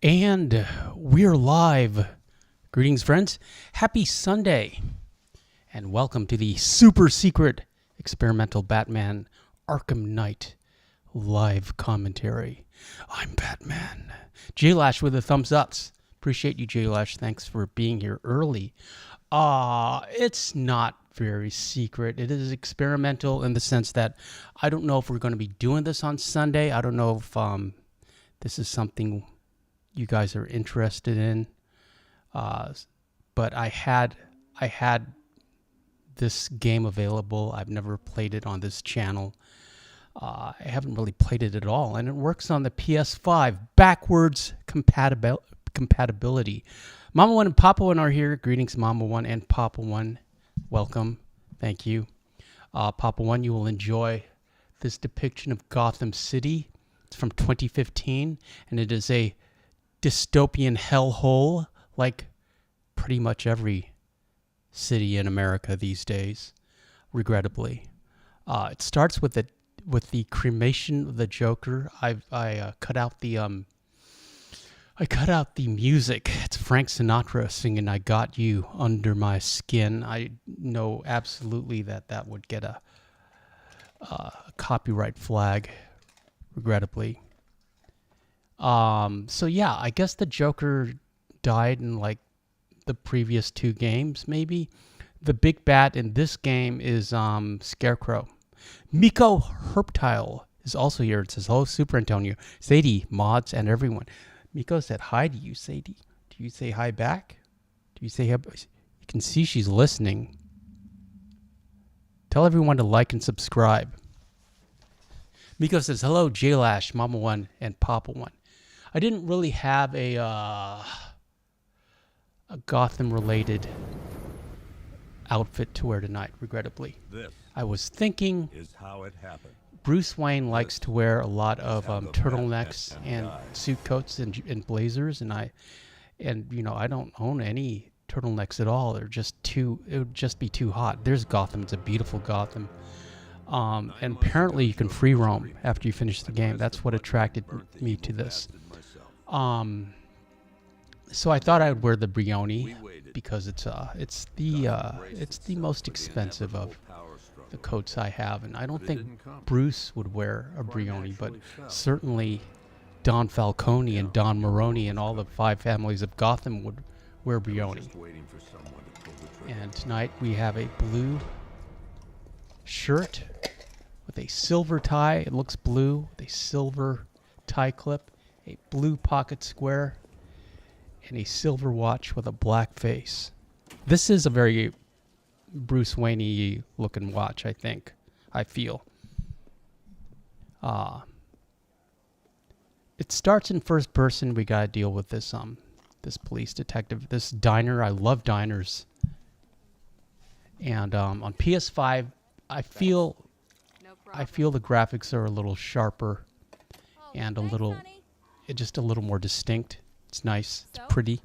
And we're live. Greetings, friends. Happy Sunday. And welcome to the super secret experimental Batman Arkham Knight live commentary. I'm Batman. J-Lash with the thumbs ups. Appreciate you, J-Lash. Thanks for being here early. It's not very secret. It is experimental in the sense that I don't know if we're going to be doing this on Sunday. I don't know if this is something you guys are interested in, but I had this game available. I've never played it on this channel. I haven't really played it at all, and it works on the PS5 backwards compatibility. Mama 1 and Papa 1 are here. Greetings, Mama 1 and Papa 1. Welcome. Thank you. Papa 1, you will enjoy this depiction of Gotham City. It's from 2015, and it is a dystopian hellhole like pretty much every city in America these days, regrettably. It starts with the cremation of the Joker. I cut out the music. It's Frank Sinatra singing "I Got You Under My Skin." I know absolutely that would get a copyright flag, regrettably. So yeah, I guess the Joker died in like the previous two games, maybe. The big bat in this game is Scarecrow. Miko Herptile is also here. It says, hello, Super Antonio, Sadie, mods, and everyone. Miko said hi to you, Sadie. Do you say hi back? Do you say hi? You can see she's listening. Tell everyone to like and subscribe. Miko says, hello, J-Lash, Mama 1, and Papa 1. I didn't really have a Gotham-related outfit to wear tonight, regrettably. I was thinking Bruce Wayne likes to wear a lot of turtlenecks and suit coats and blazers, and you know, I don't own any turtlenecks at all. It would just be too hot. There's Gotham. It's a beautiful Gotham. And apparently you can free roam after you finish the game. That's what attracted me to this. So I thought I would wear the Brioni because it's the most expensive of the coats I have, and I don't think Bruce would wear a Brioni, but certainly Don Falcone and Don Maroni and all the 5 families of Gotham would wear Brioni. And tonight we have a blue shirt with a silver tie. It looks blue with a silver tie clip, a blue pocket square, and a silver watch with a black face. This is a very Bruce Wayne-y looking watch, I think. I feel. It starts in first person. We gotta deal with this this police detective, this diner. I love diners. And on PS5, I feel the graphics are a little sharper and just a little more distinct. It's nice. It's pretty.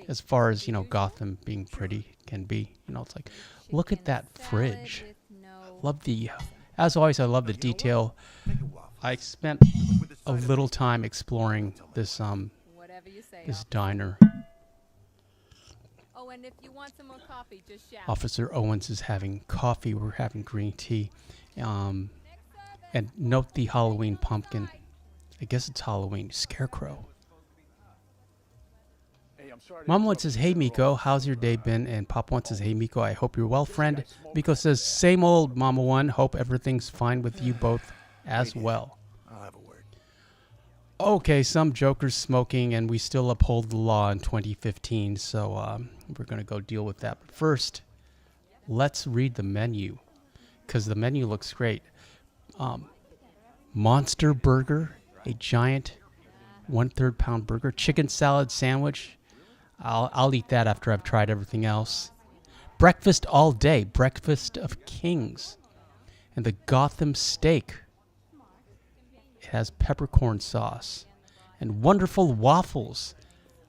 As far as, you know, Gotham being pretty can be. You know, it's like, look at that fridge. As always, I love the detail. I spent a little time exploring this this diner. Oh, and if you want some more coffee, just shout. Officer Owens is having coffee. We're having green tea. And note the Halloween pumpkin. I guess it's Halloween. Scarecrow. Mom once says, hey, Miko, how's your day been? And Pop once says, hey, Miko, I hope you're well, friend. Miko says, same old, Mama 1. Hope everything's fine with you both as well. I'll have a word. Okay, some Joker's smoking, and we still uphold the law in 2015, so we're going to go deal with that. But first, let's read the menu, because the menu looks great. Monster burger, a giant 1/3 pound burger, chicken salad sandwich. I'll eat that after I've tried everything else. Breakfast all day, breakfast of kings. And the Gotham steak. It has peppercorn sauce and wonderful waffles.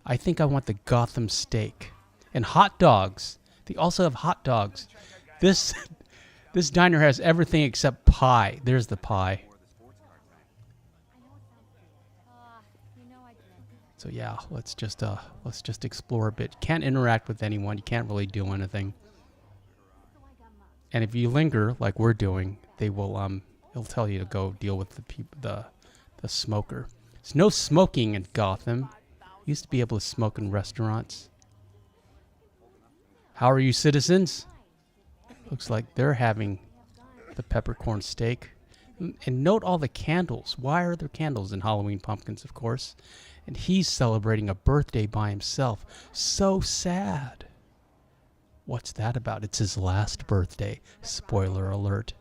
I think I want the Gotham steak. And hot dogs. They also have hot dogs. This diner has everything except pie. There's the pie. So yeah, let's just explore a bit. Can't interact with anyone. You can't really do anything. And if you linger like we're doing, they will it'll tell you to go deal with the smoker. There's no smoking in Gotham. Used to be able to smoke in restaurants. How are you, citizens? Looks like they're having the peppercorn steak. And note all the candles. Why are there candles in Halloween pumpkins, of course? And he's celebrating a birthday by himself. So sad. What's that about? It's his last birthday. Spoiler alert.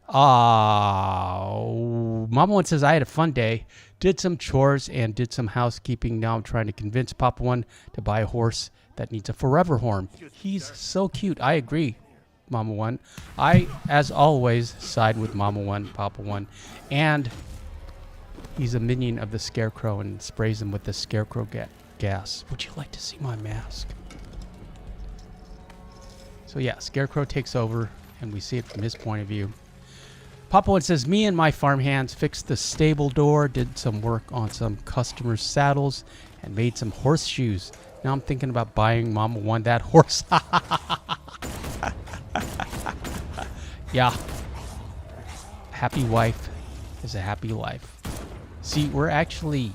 Mama One says, I had a fun day. Did some chores and did some housekeeping. Now I'm trying to convince Papa One to buy a horse that needs a forever home. He's so cute. I agree, Mama One. I, as always, side with Mama One, Papa One. And he's a minion of the Scarecrow and sprays him with the Scarecrow gas. Would you like to see my mask? So yeah, Scarecrow takes over, and we see it from his point of view. Papa One says, me and my farmhands fixed the stable door, did some work on some customers' saddles, and made some horseshoes. Now I'm thinking about buying Mama One that horse. Yeah. Happy wife is a happy life. See, we're actually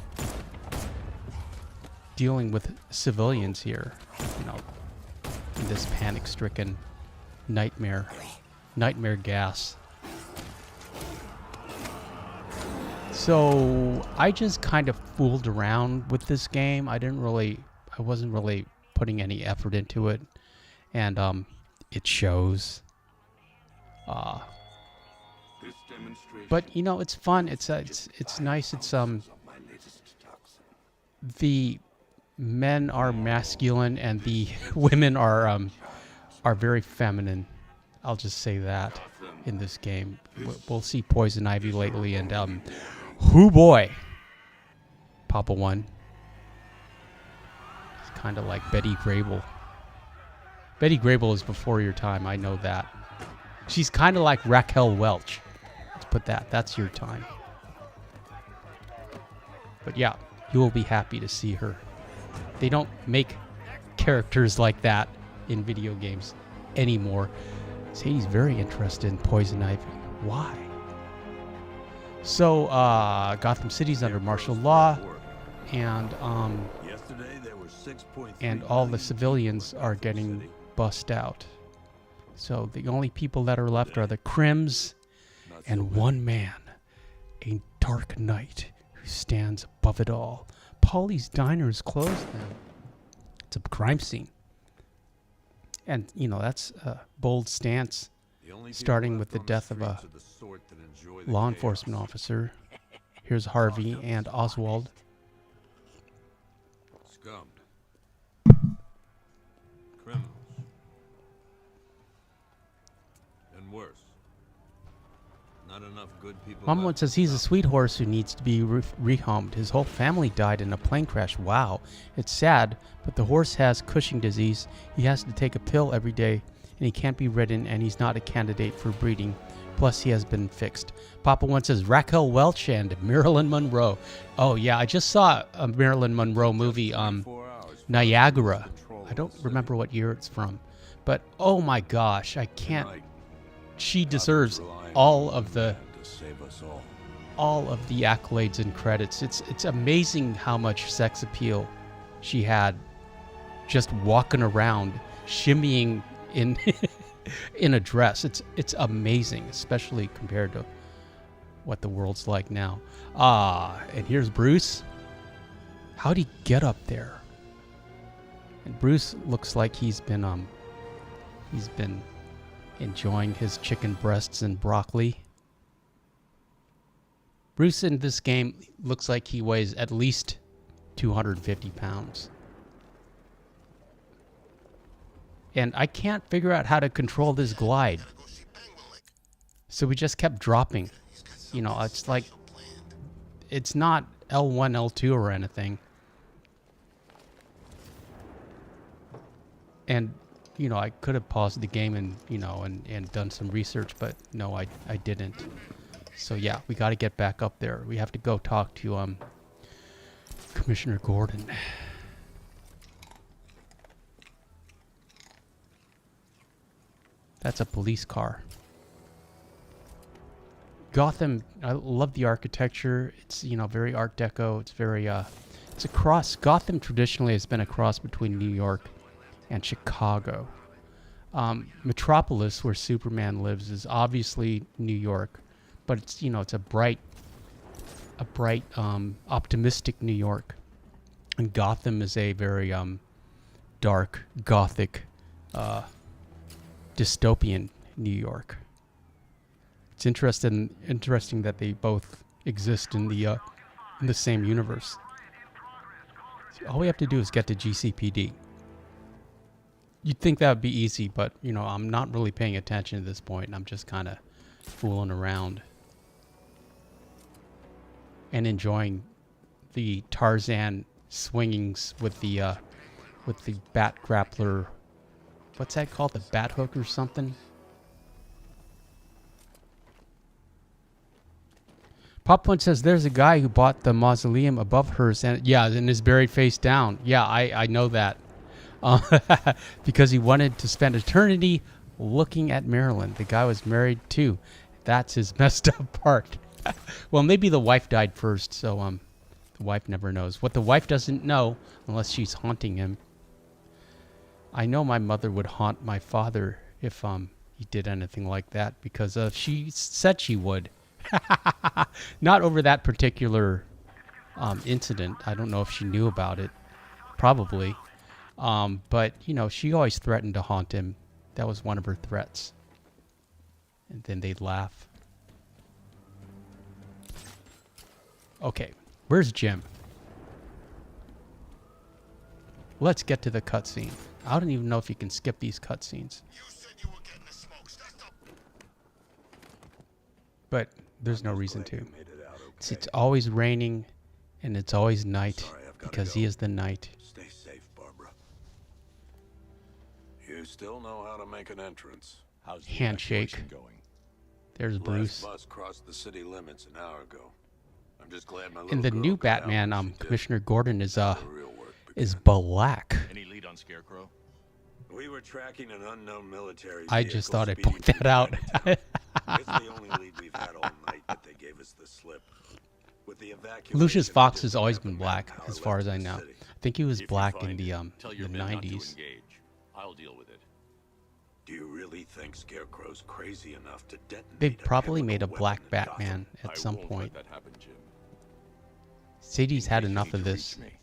dealing with civilians here, you know, in this panic-stricken nightmare gas. So I just kind of fooled around with this game. I wasn't really putting any effort into it, and it shows. But you know, it's fun. It's nice. It's the men are masculine and the women are very feminine. I'll just say that in this game. We'll see Poison Ivy lately, and hoo boy, Papa One. It's kind of like Betty Grable. Betty Grable is before your time. I know that. She's kind of like Raquel Welch. Let's put that. That's your time. But yeah, you will be happy to see her. They don't make characters like that in video games anymore. Sadie's very interested in Poison Ivy. Why? So, Gotham City's under martial law, and all the civilians are getting bussed out. So the only people that are left are the Crims and one man, a dark knight who stands above it all. Polly's Diner is closed now. It's a crime scene. And, you know, that's a bold stance, starting with the death of a law enforcement officer. Here's Harvey and Oswald. Scummed. Criminals. And worse. Not enough good people. Mama One says he's a sweet horse who needs to be rehomed. His whole family died in a plane crash. Wow. It's sad, but the horse has Cushing disease. He has to take a pill every day, and he can't be ridden, and he's not a candidate for breeding. Plus, he has been fixed. Papa One says Raquel Welch and Marilyn Monroe. Oh, yeah, I just saw a Marilyn Monroe movie, Niagara. I don't remember what year it's from. But, oh my gosh, I can't... She deserves all of the accolades and credits. It's amazing how much sex appeal she had just walking around, shimmying in in a dress. It's amazing, especially compared to what the world's like now. And here's Bruce. How'd he get up there? And Bruce looks like he's been enjoying his chicken breasts and broccoli. Bruce in this game looks like he weighs at least 250 pounds. And I can't figure out how to control this glide. So we just kept dropping. You know, it's like, it's not L1, L2 or anything. And, you know, I could have paused the game and, you know, and done some research, but no, I didn't. So yeah, we got to get back up there. We have to go talk to Commissioner Gordon. That's a police car. Gotham, I love the architecture. It's, you know, very Art Deco. It's very, it's a cross. Gotham traditionally has been a cross between New York and Chicago. Metropolis, where Superman lives, is obviously New York, but it's, you know, it's a bright, optimistic New York. And Gotham is a very, dark, gothic, dystopian New York. It's interesting that they both exist in the same universe. So all we have to do is get to GCPD. You'd think that would be easy, but you know, I'm not really paying attention at this point, and I'm just kind of fooling around and enjoying the Tarzan swingings with the bat grappler. What's that called? The bat hook or something? Pop Punch says there's a guy who bought the mausoleum above hers and is buried face down. Yeah, I know that. Because he wanted to spend eternity looking at Marilyn. The guy was married too. That's his messed up part. Well, maybe the wife died first, so the wife never knows. What the wife doesn't know, unless she's haunting him. I know my mother would haunt my father if he did anything like that, because she said she would. Not over that particular incident. I don't know if she knew about it. Probably. But, you know, she always threatened to haunt him. That was one of her threats. And then they'd laugh. Okay, where's Jim? Let's get to the cutscene. I don't even know if you can skip these cutscenes. But there's no reason to. It's always raining, and it's always night, because he is the night. Stay safe, Barbara. You still know how to make an entrance. How's the Handshake. evacuation going? There's Bruce. Last bus crossed the city limits an hour ago. I'm just glad my little In the girl new got out Batman, when she did. Commissioner Gordon is The real work is began. black. Any lead on Scarecrow? We were tracking an unknown military I just vehicle thought I'd speeding point that through out. Chinatown. It's the only lead we've had all night, but they gave us the slip. With the evacuation, Lucius we Fox just has always have been a black, manpower as far left as I in the know. city. I think he was If you black in find the it, tell your the men not to 90s. engage. I'll deal with it. Do you really think Scarecrow's crazy enough to detonate They've a probably chemical made a weapon black in Batman I at some won't point. let that happen, Jim. City's had In case you enough need of to this. reach me,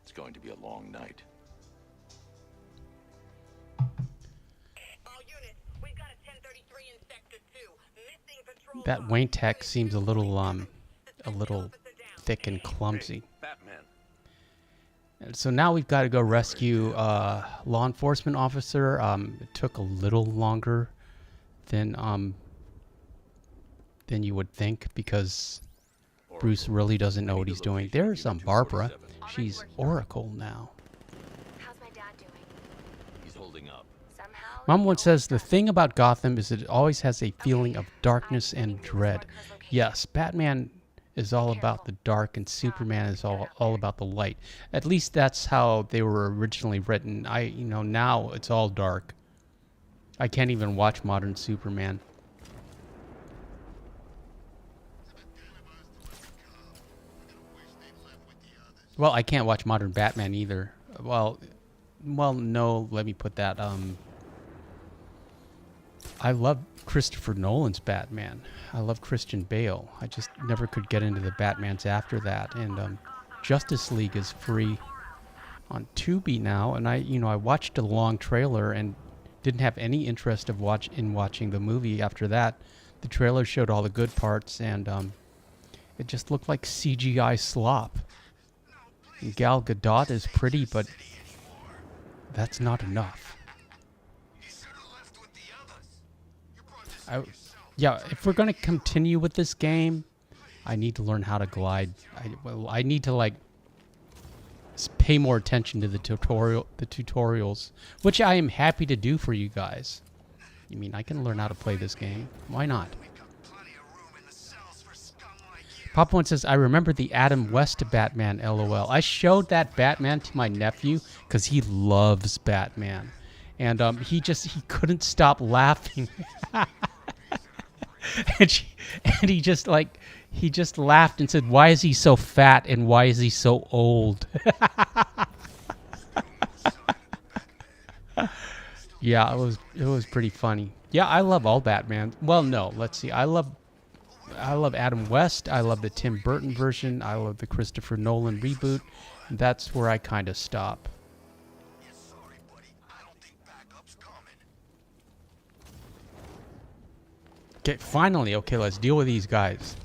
it's going to be a long night. All units, we've got a 1033 in Sector 2. Missing patrol That car. Wayne Tech seems a little thick and clumsy. Batman. And so now we've got to go rescue law enforcement officer. It took a little longer than you would think, because Bruce really doesn't know what he's doing. There's Barbara. She's Oracle now. How's my dad doing? He's holding up. Somehow. Mom once says the thing about Gotham is it always has a feeling of darkness and dread. Yes, Batman is all about the dark and Superman is all about the light. At least that's how they were originally written. Now it's all dark. I can't even watch modern Superman. Well, I can't watch modern Batman either. Well, no, let me put that. I love Christopher Nolan's Batman. I love Christian Bale. I just never could get into the Batmans after that. And Justice League is free on Tubi now, and I watched a long trailer and didn't have any interest in watching the movie after that. The trailer showed all the good parts, and it just looked like CGI slop. And Gal Gadot is pretty, but that's not enough. If we're gonna continue with this game, I need to learn how to glide. I need to pay more attention to the tutorials, which I am happy to do for you guys. I can learn how to play this game. Why not? Papa One says, I remember the Adam West Batman, LOL. I showed that Batman to my nephew because he loves Batman. And he couldn't stop laughing. and he just laughed and said, why is he so fat and why is he so old? Yeah, it was pretty funny. Yeah, I love all Batman. Well, no, let's see. I love Adam West. I love the Tim Burton version. I love the Christopher Nolan reboot. And that's where I kind of stop. Okay, finally. Okay, let's deal with these guys.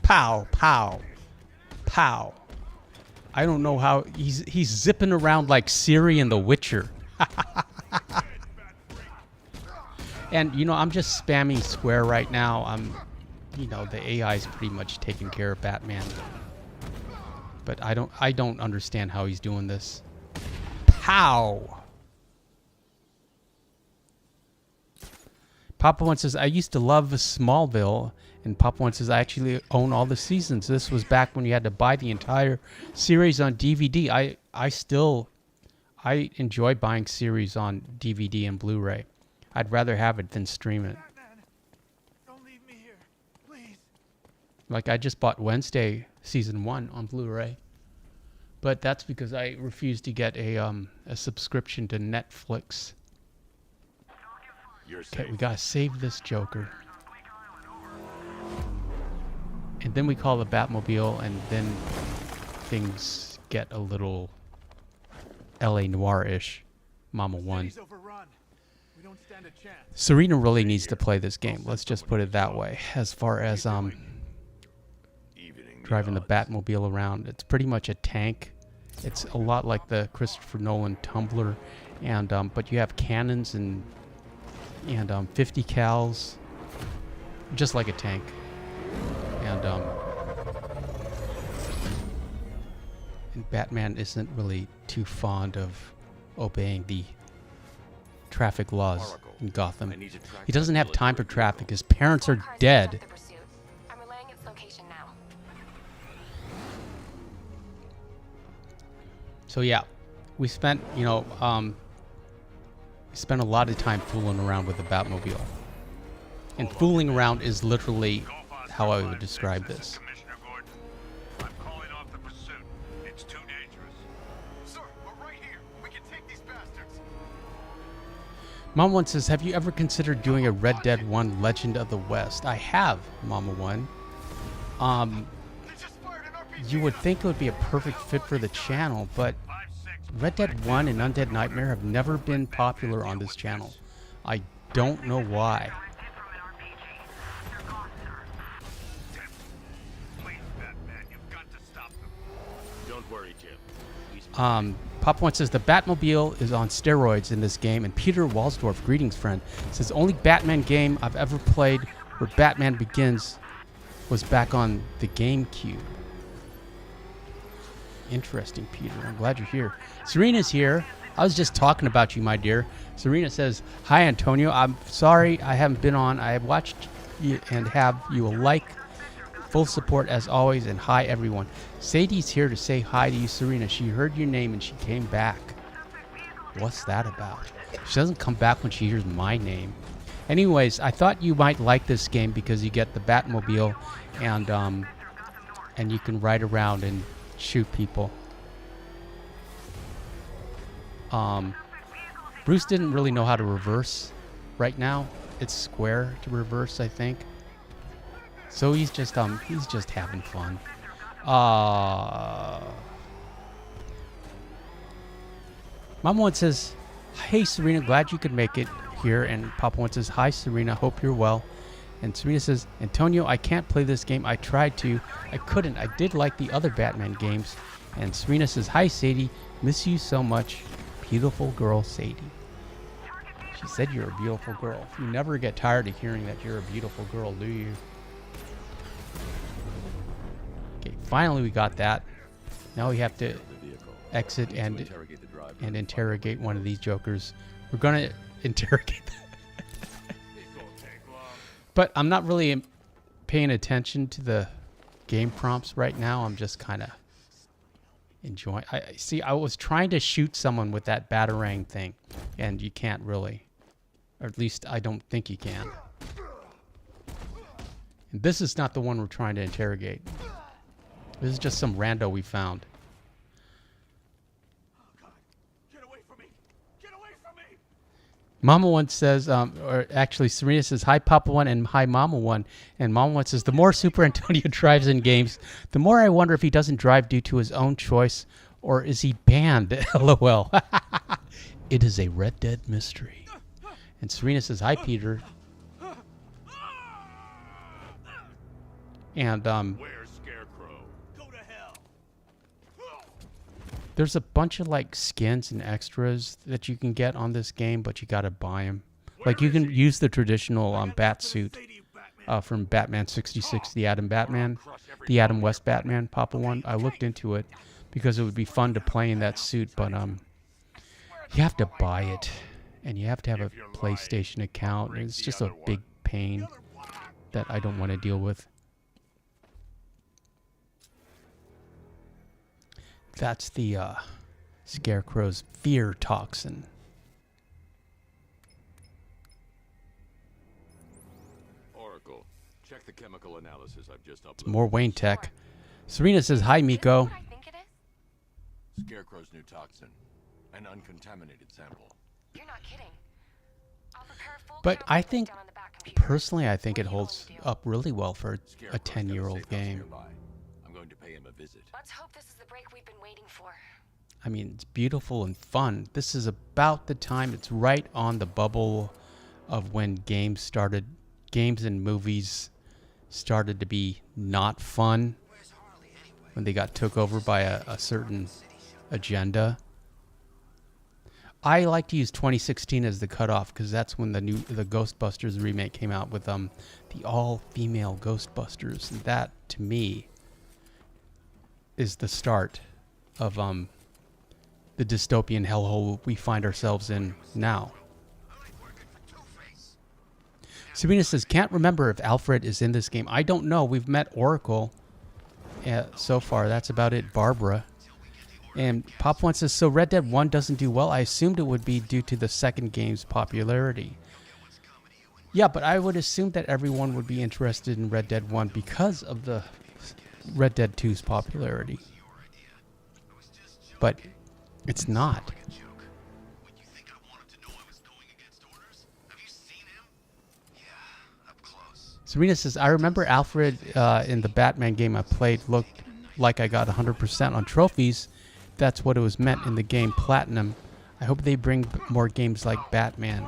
Pow, pow, pow. I don't know how he's zipping around like Ciri in The Witcher. And you know, I'm just spamming square right now. The AI is pretty much taking care of Batman. But I don't understand how he's doing this. Pow. Papa One says, I used to love Smallville. And Papa One says, I actually own all the seasons. This was back when you had to buy the entire series on DVD. I enjoy buying series on DVD and Blu-ray. I'd rather have it than stream it. Don't leave me here, please. Like, I just bought Wednesday season 1 on Blu-ray. But that's because I refused to get a subscription to Netflix. Okay, we gotta save this Joker. And then we call the Batmobile, and then things get a little L.A. Noir-ish. Mama One. Serena really needs to play this game. Let's just put it that way. As far as driving the Batmobile around, it's pretty much a tank. It's a lot like the Christopher Nolan Tumbler, and but you have cannons and 50 cals, just like a tank. And Batman isn't really too fond of obeying the traffic laws in Gotham. He doesn't have time for traffic. His parents are dead. I'm relaying its location now. So yeah, we spent a lot of time fooling around with the Batmobile. And fooling around is literally how I would describe this. Commissioner Gordon, I'm calling off the pursuit. It's too dangerous. Sir, we're right here. We can take these bastards. Mama One says, have you ever considered doing a Red Dead 1 Legend of the West? I have, Mama One. You would think it would be a perfect fit for the channel, but Red Dead 1 and Undead Nightmare have never been popular on this channel. I don't know why. Don't worry, Jim. Papa One says the Batmobile is on steroids in this game, and Peter Walsdorf, greetings friend, says only Batman game I've ever played where Batman Begins was back on the GameCube. Interesting, Peter. I'm glad you're here. Serena's here. I was just talking about you, my dear. Serena says, hi, Antonio. I'm sorry I haven't been on. I have watched you and have you a like. Full support as always, and hi, everyone. Sadie's here to say hi to you, Serena. She heard your name and she came back. What's that about? She doesn't come back when she hears my name. Anyways, I thought you might like this game because you get the Batmobile and you can ride around and shoot people. Bruce didn't really know how to reverse right now. It's square to reverse, I think. So he's just having fun. Mama One says, hey Serena, glad you could make it here. And Papa One says, hi Serena, hope you're well. And Serena says, Antonio, I can't play this game. I tried to. I couldn't. I did like the other Batman games. And Serena says, hi Sadie, miss you so much. Beautiful girl, Sadie. She said you're a beautiful girl. You never get tired of hearing that you're a beautiful girl, do you? Okay, finally we got that. Now we have to exit and interrogate one of these jokers. We're gonna interrogate them. But I'm not really paying attention to the game prompts right now, I'm just kind of enjoying. I was trying to shoot someone with that batarang thing, and you can't really, or at least I don't think you can. And this is not the one we're trying to interrogate. This is just some rando we found. Get away from me! Get away from me! Mama One says, or actually Serena says, hi Papa One and hi Mama One. And Mama One says, the more Super Antonio drives in games, the more I wonder if he doesn't drive due to his own choice, or is he banned? LOL. It is a Red Dead mystery. And Serena says, hi Peter. And Where's Scarecrow? Go to hell! there's a bunch of like skins and extras that you can get on this game, but you gotta buy them. Like you can use the traditional bat suit from Batman 66, the Adam Batman, the Adam West Batman, Papa One. I looked into it because it would be fun to play in that suit, but you have to buy it, and you have to have a PlayStation account. And it's just a big pain that I don't want to deal with. That's the Scarecrow's fear toxin. Oracle, check the chemical analysis I've just uploaded. More Wayne Tech. Serena says, hi, Miko. What I think it is? Scarecrow's new toxin. An uncontaminated sample. You're not kidding. I'll prepare a full But count I and put it think, down on the back computer. personally, I think it What do you holds want me to do? up really well for a Scarecrow's got a 10-year-old safe house game. nearby. I'm going to pay him a visit. Let's hope this is the break we've been waiting for. I mean, it's beautiful and fun. This is about the time, it's right on the bubble of when games and movies started to be not fun. When they got took over by a certain agenda. I like to use 2016 as the cutoff because that's when the Ghostbusters remake came out with the all-female Ghostbusters. And that, to me, is the start of the dystopian hellhole we find ourselves in now. Sabina says, can't remember if Alfred is in this game. I don't know. We've met Oracle so far. That's about it. Barbara. And Pop One says, so Red Dead 1 doesn't do well. I assumed it would be due to the second game's popularity. Yeah, but I would assume that everyone would be interested in Red Dead 1 because of the Red Dead 2's popularity. But it's not. Serena says, I remember Alfred in the Batman game I played looked like I got 100% on trophies. That's what it was meant in the game Platinum. I hope they bring more games like Batman.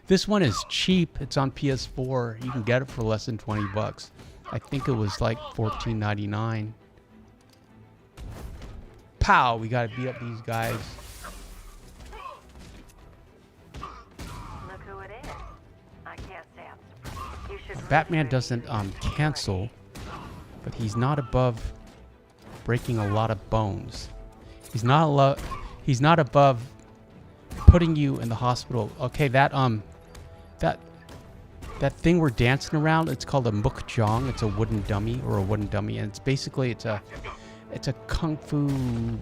This one is cheap. It's on PS4. You can get it for less than 20 bucks. I think it was like $14.99. Pow! We gotta beat up these guys. Look who it is. I can't say I'm surprised. You should Batman doesn't cancel, but he's not above breaking a lot of bones. He's not above putting you in the hospital. Okay, that thing we're dancing around, it's called a mukjong. It's a wooden dummy, and it's basically it's a kung fu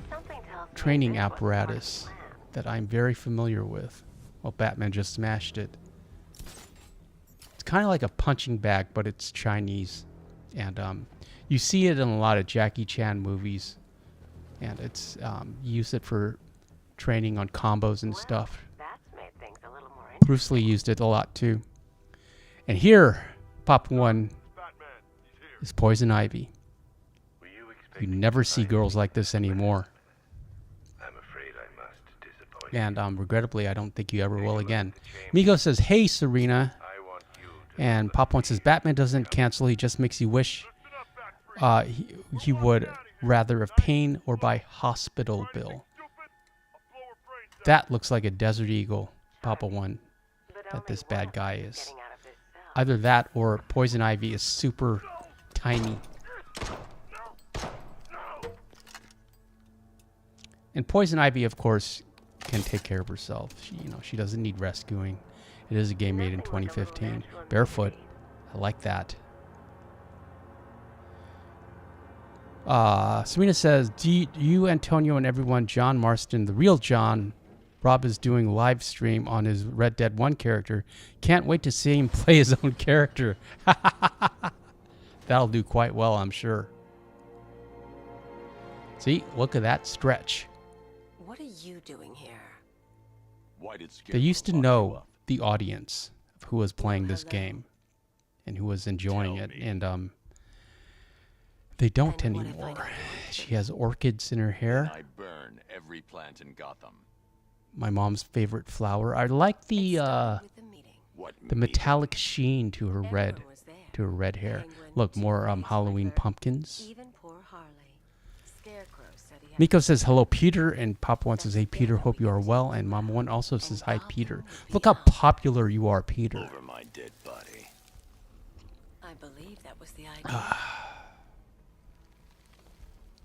training apparatus that I'm very familiar with. Well, Batman just smashed it. It's kind of like a punching bag, but it's Chinese, and you see it in a lot of Jackie Chan movies, and it's you use it for training on combos and stuff. That's made things a little more Bruce Lee used it a lot too. And here, Pop One Batman, he's here. is Poison Ivy. Were you You expecting never to see find girls me? like this anymore. I'm afraid I must disappoint you. And regrettably, I don't think you ever will again. Migo says, hey, Serena. I want you to And Pop One says, Batman doesn't cancel. He just makes you wish he would rather have pain or buy hospital bill. That looks like a Desert Eagle, Papa One, that this bad guy is. getting out of this cell. Either that or Poison Ivy is super tiny. And Poison Ivy, of course, can take care of herself. She doesn't need rescuing. It is a game made in 2015. Barefoot. I like that. Serena says, do you, Antonio, and everyone, John Marston, the real John, Rob is doing live stream on his Red Dead 1 character. Can't wait to see him play his own character. That'll do quite well, I'm sure. See, look at that stretch. What are you doing here? Why did They used to know the audience of who was playing this game and who was enjoying it, and they don't And what if I anymore. don't? She has orchids in her hair. I burn every plant in Gotham. My mom's favorite flower. I like the With the meeting. What the metallic sheen to her red Everyone was there. hair. Penguin, Look, more Two-Face Halloween with her. pumpkins. Even poor Harley. Scarecrow said he had Miko says hello, Peter, and Papa One says, hey, Peter, hope you are well. And Mama One also says, hi, Peter. Look how popular you are, Peter. over my dead body? I believe that was the idea.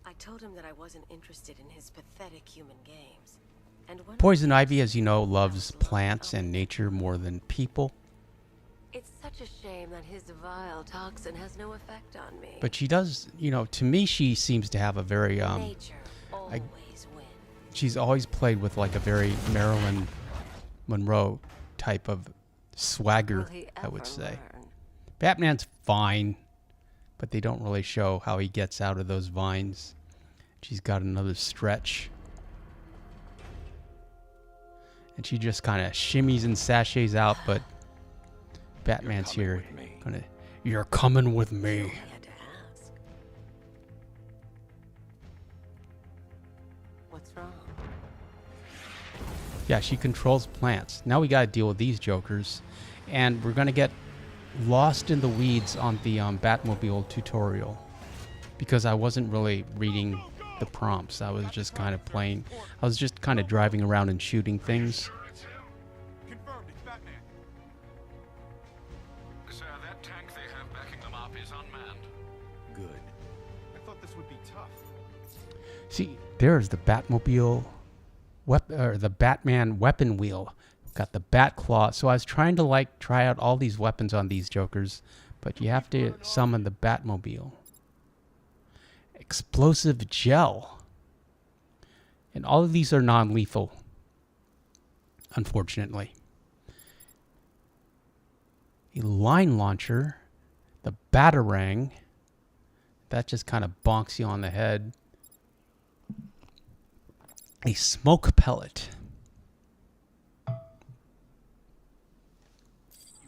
I told him that I wasn't interested in his pathetic human games. And when Poison Ivy, as you know, loves plants and nature more than people. it's such a shame that his vile toxin has no effect on me. But she does, you know, to me, she seems to have a very, Nature always wins. she's always played with like a very Marilyn Monroe type of swagger, Will he I would ever say. learn? Batman's fine, but they don't really show how he gets out of those vines. She's got another stretch. And she just kind of shimmies and sachets out, but Batman's coming here. with me. You're coming with me. I had to ask. What's wrong? Yeah, she controls plants. Now we got to deal with these jokers. And we're going to get lost in the weeds on the Batmobile tutorial. Because I wasn't really reading the prompts. I was just kind of playing. I was just kind of driving around and shooting things. Sure it's him? Confirmed, it's Batman. Sir, that tank they have backing them up is unmanned. Good. I thought this would be tough. See, there's the Batmobile, the Batman weapon wheel. Got the Bat Claw. So I was trying to like try out all these weapons on these jokers, but you have to summon the Batmobile. Explosive gel. And all of these are non-lethal, unfortunately. A line launcher, the Batarang. That just kind of bonks you on the head. A smoke pellet. You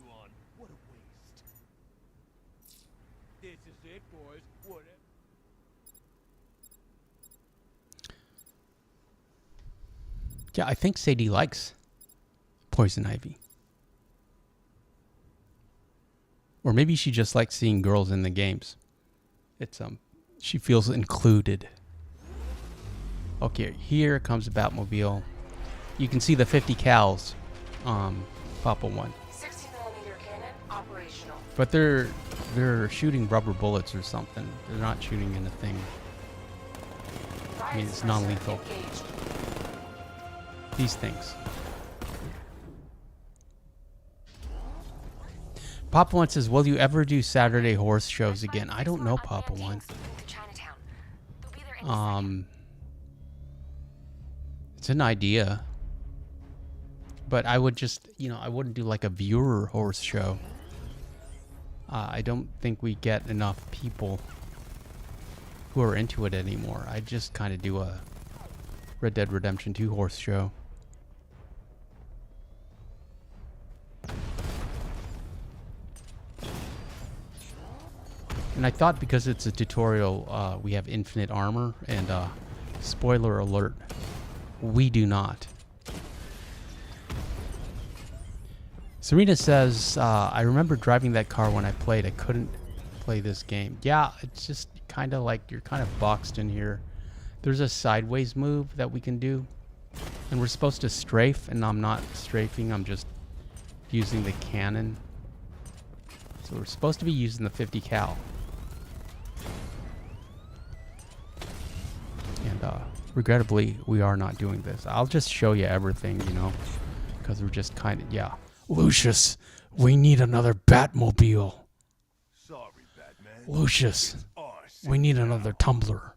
on? What a waste. This is it, boys. What a... Yeah, I think Sadie likes Poison Ivy. Or maybe she just likes seeing girls in the games. It's she feels included. Okay, here comes the Batmobile. You can see the 50 cals, Papa One. 60mm cannon operational. But they're shooting rubber bullets or something. They're not shooting anything. I mean, it's non-lethal. Engaged. These things. Papa One says, will you ever do Saturday horse shows again? I don't know, Papa One. To Chinatown. They'll be there any second. It's an idea. But I would just, I wouldn't do like a viewer horse show. I don't think we get enough people who are into it anymore. I just kind of do a Red Dead Redemption 2 horse show. And I thought because it's a tutorial, we have infinite armor, and spoiler alert, we do not. Serena says, I remember driving that car when I played. I couldn't play this game. Yeah, it's just kind of like you're kind of boxed in here. There's a sideways move that we can do. And we're supposed to strafe, and I'm not strafing. I'm just using the cannon. So we're supposed to be using the 50 cal. And regrettably, we are not doing this. I'll just show you everything, because we're just kind of, yeah. Lucius, we need another Batmobile. Sorry, Batman. Lucius. Our We need another tumbler.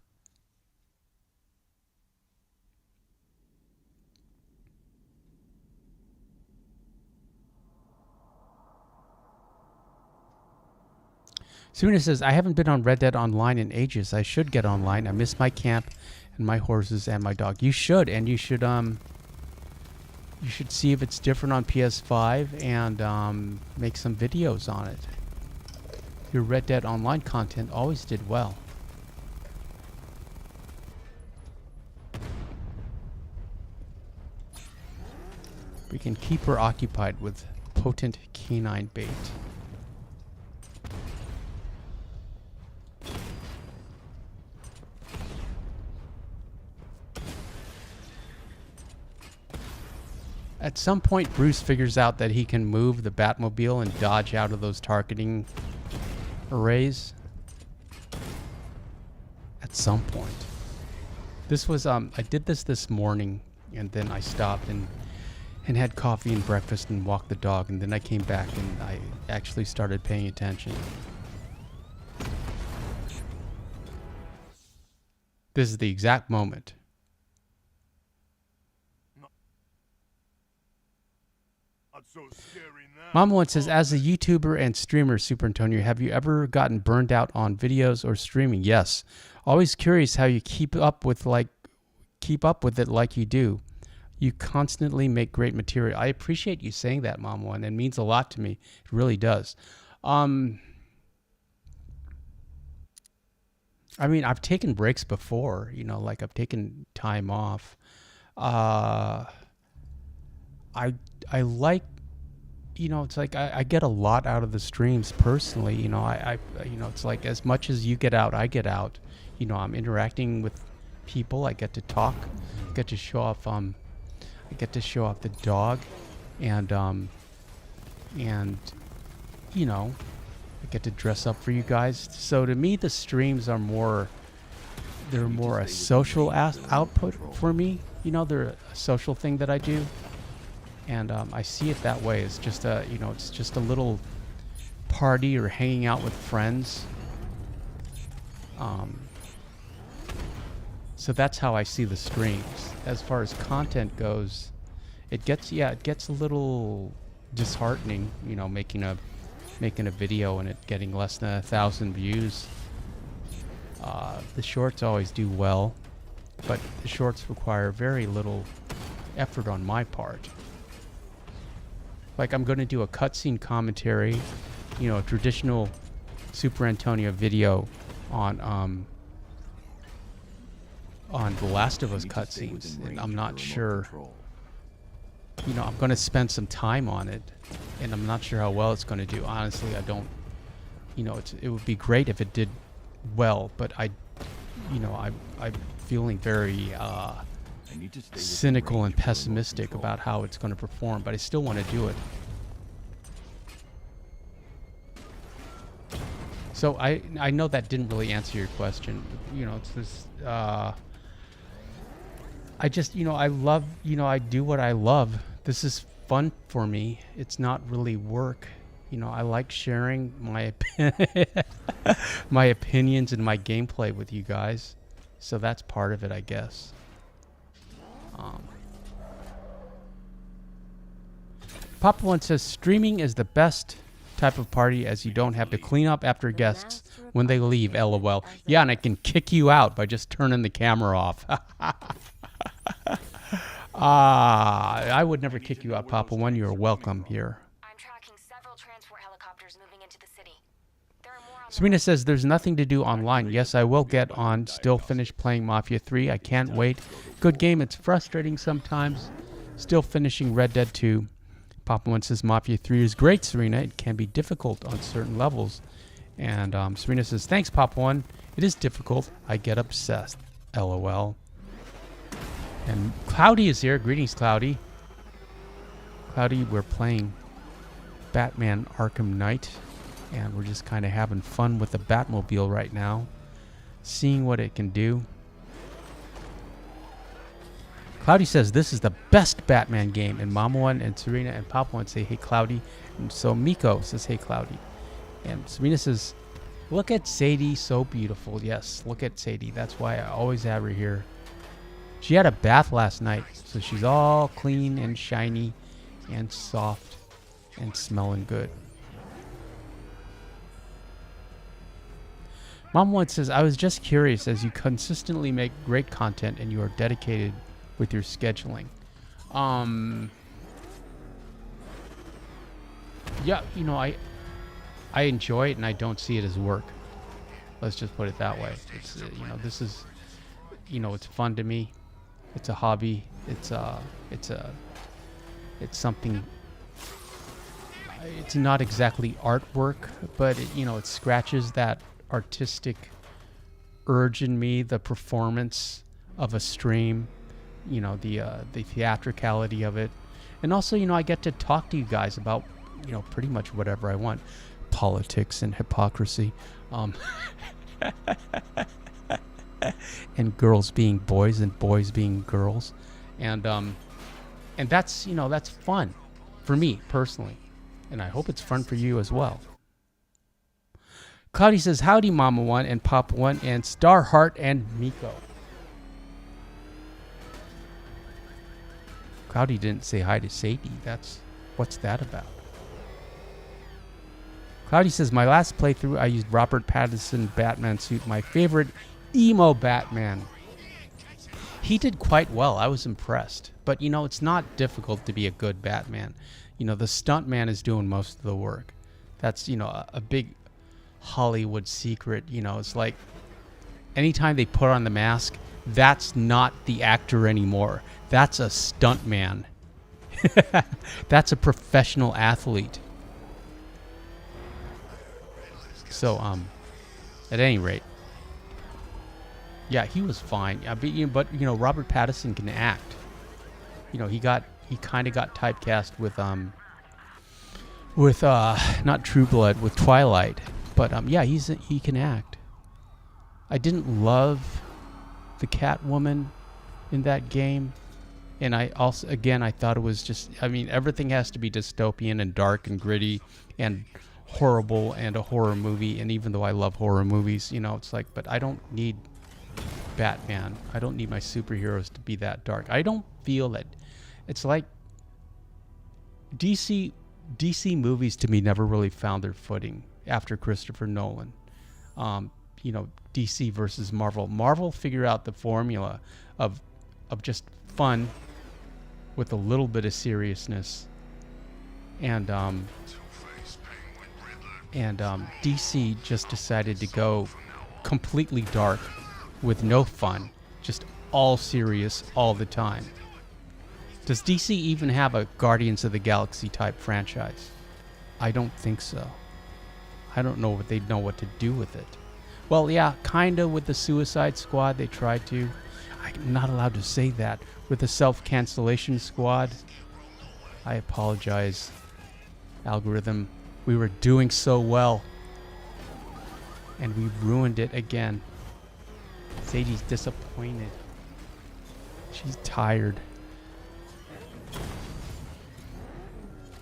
Serena says, I haven't been on Red Dead Online in ages. I should get online. I miss my camp and my horses and my dog. You should, and you should see if it's different on PS5 and make some videos on it. Your Red Dead Online content always did well. We can keep her occupied with potent canine bait. At some point, Bruce figures out that he can move the Batmobile and dodge out of those targeting arrays. At some point. This was, I did this morning, and then I stopped and had coffee and breakfast and walked the dog, and then I came back and I actually started paying attention. This is the exact moment. Mama one says, as a YouTuber and streamer, Super Antonio, have you ever gotten burned out on videos or streaming? Yes. Always curious how you keep up with it like you do. You constantly make great material. I appreciate you saying that, Mama one. It means a lot to me. It really does. I mean, I've taken breaks before, you know, like I've taken time off. I like, you know, it's like I get a lot out of the streams personally. You know, I you know, it's like as much as you get out, I get out. You know, I'm interacting with people. I get to talk. I get to show off. I get to show off the dog, and you know, I get to dress up for you guys. So to me, the streams are more. They're more a social output for me. You know, they're a social thing that I do. And I see it that way. It's just a, you know, it's just a little party or hanging out with friends. So that's how I see the streams. As far as content goes, it gets a little disheartening, you know, making a video and it getting less than 1,000 views. The shorts always do well, but the shorts require very little effort on my part. Like I'm going to do a cutscene commentary, you know, a traditional Super Antonio video on The Last of Us cutscenes, and I'm not sure. You know, I'm going to spend some time on it, and I'm not sure how well it's going to do. Honestly, I don't. You know, it would be great if it did well, but I'm feeling very cynical and pessimistic about how it's going to perform, but I still want to do it. So I know that didn't really answer your question. You know, it's this. I just, you know, I love, you know, I do what I love. This is fun for me. It's not really work. You know, I like sharing my my opinions and my gameplay with you guys. So that's part of it, I guess. Papa One says streaming is the best type of party as you don't have to clean up after guests when they leave. LOL. Yeah, and I can kick you out by just turning the camera off. I would never kick you out, Papa One. You're welcome here. I'm tracking several transport helicopters moving into the city. There are more on the Serena says there's nothing to do online. Yes, I will get on. Still finished playing Mafia 3. I can't wait. Good game. It's frustrating sometimes. Still finishing Red Dead 2. Papa One says Mafia 3 is great, Serena. It can be difficult on certain levels. And Serena says, thanks, Papa One. It is difficult. I get obsessed. LOL. And Cloudy is here. Greetings, Cloudy. Cloudy, we're playing Batman Arkham Knight. And we're just kind of having fun with the Batmobile right now. Seeing what it can do. Cloudy says this is the best Batman game. And Mama One and Serena and Papa One say, hey, Cloudy. And so Miko says, hey, Cloudy. And Serena says, Look at Sadie, so beautiful. Yes, look at Sadie. That's why I always have her here. She had a bath last night, so she's all clean and shiny and soft and smelling good. Mom once says, I was just curious as you consistently make great content and you are dedicated with your scheduling. Yeah, you know, I enjoy it and I don't see it as work. Let's just put it that way. It's you know, this is, you know, it's fun to me. It's a hobby. It's something. It's not exactly artwork, but it, you know, it scratches that artistic urge in me, the performance of a stream, you know, the theatricality of it. And also, you know, I get to talk to you guys about, you know, pretty much whatever I want. Politics and hypocrisy. And girls being boys and boys being girls. And that's, you know, that's fun for me personally. And I hope it's fun for you as well. Cloudy says, howdy Mama 1 and Papa 1 and Starheart and Miko. Cloudy didn't say hi to Sadie. What's that about? Cloudy says, my last playthrough, I used Robert Pattinson Batman suit, my favorite emo Batman. He did quite well. I was impressed. But, you know, it's not difficult to be a good Batman. You know, the stuntman is doing most of the work. That's, you know, a big Hollywood secret. You know, it's like anytime they put on the mask, that's not the actor anymore. That's a stuntman. That's a professional athlete. So, at any rate, yeah, he was fine. But you know, Robert Pattinson can act. You know, he kind of got typecast with not True Blood, with Twilight. But yeah, he can act. I didn't love the Catwoman in that game, and I thought it was just. I mean, everything has to be dystopian and dark and gritty and horrible and a horror movie. And even though I love horror movies, you know, it's like, but I don't need Batman. I don't need my superheroes to be that dark. I don't feel that. It's like DC movies to me never really found their footing after Christopher Nolan. You know, DC versus Marvel. Marvel figured out the formula of just fun with a little bit of seriousness, and DC just decided to go completely dark with no fun, just all serious all the time. Does DC even have a Guardians of the Galaxy type franchise? I don't think so. I don't know if they'd know what to do with it. Well, yeah, kinda with the Suicide Squad they tried to. I'm not allowed to say that. With the Self-Cancellation Squad. I apologize, algorithm. We were doing so well, and we ruined it again. Sadie's disappointed. She's tired.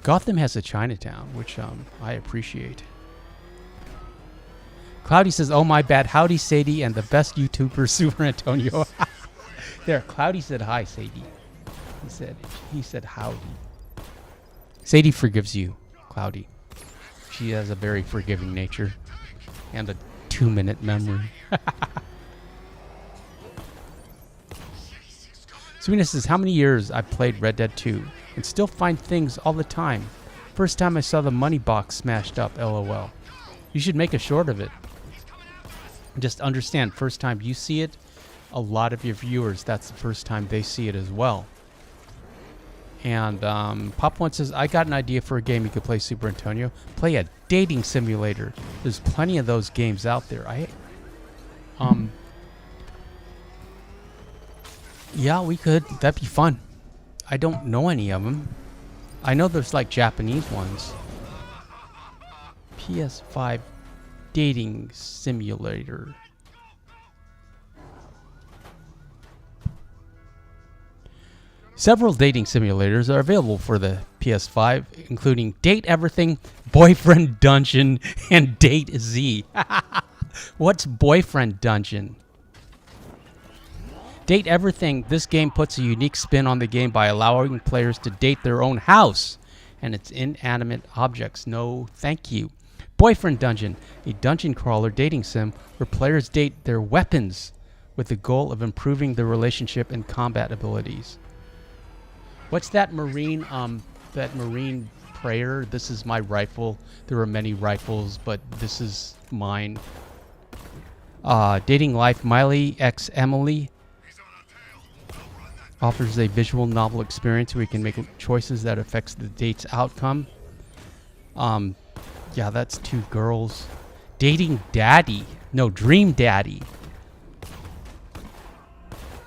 Gotham has a Chinatown, which I appreciate. Cloudy says, oh my bad, howdy Sadie and the best YouTuber, Super Antonio. There, Cloudy said hi, Sadie. He said howdy. Sadie forgives you, Cloudy. She has a very forgiving nature and a 2-minute memory. Serena says, how many years I've played Red Dead 2 and still find things all the time. First time I saw the money box smashed up, LOL. You should make a short of it. Just understand, first time you see it, a lot of your viewers, that's the first time they see it as well. And Pop One says, I got an idea for a game you could play, Super Antonio. Play a dating simulator. There's plenty of those games out there. Yeah, we could. That'd be fun. I don't know any of them. I know there's like Japanese ones. PS5 dating simulator. Several dating simulators are available for the PS5, including Date Everything, Boyfriend Dungeon, and Date Z. What's Boyfriend Dungeon? Date Everything. This game puts a unique spin on the game by allowing players to date their own house and its inanimate objects. No, thank you. Boyfriend Dungeon, a dungeon crawler dating sim where players date their weapons with the goal of improving their relationship and combat abilities. What's that Marine prayer? This is my rifle. There are many rifles, but this is mine. Dating Life, Miley x Emily offers a visual novel experience where you can make choices that affects the date's outcome. Yeah, that's two girls. Dating Daddy. No, Dream Daddy.